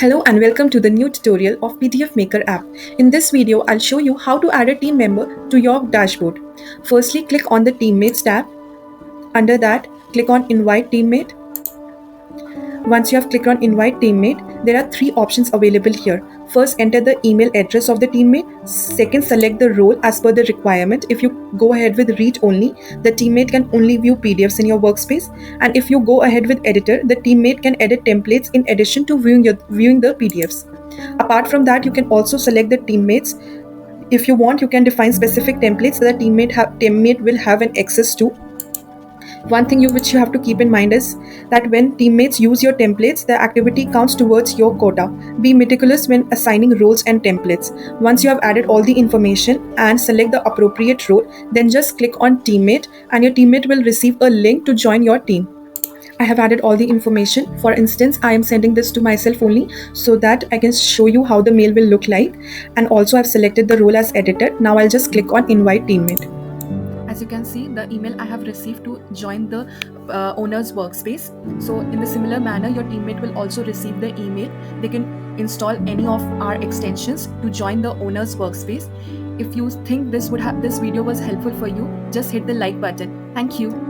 Hello and welcome to the new tutorial of PDF Maker app. In this video, I'll show you how to add a team member to your dashboard. Firstly, click on the Teammates tab. Under that, click on Invite Teammate. Once you have clicked on Invite Teammate, there are three options available here. First, enter the email address of the teammate. Second, select the role as per the requirement. If you go ahead with read only, the teammate can only view PDFs in your workspace. And if you go ahead with editor, the teammate can edit templates in addition to viewing the PDFs. Apart from that, you can also select the teammates. If you want, you can define specific templates that the teammate will have an access to. One thing which you have to keep in mind is that when teammates use your templates, the activity counts towards your quota. Be meticulous when assigning roles and templates. Once you have added all the information and select the appropriate role, then just click on teammate and your teammate will receive a link to join your team. I have added all the information. For instance, I am sending this to myself only so that I can show you how the mail will look like. And also I've selected the role as editor. Now I'll just click on invite teammate. As you can see, the email I have received to join the owner's workspace. So in the similar manner, your teammate will also receive the email. They can install any of our extensions to join the owner's workspace. If you think this video was helpful for you, just hit the like button. Thank you.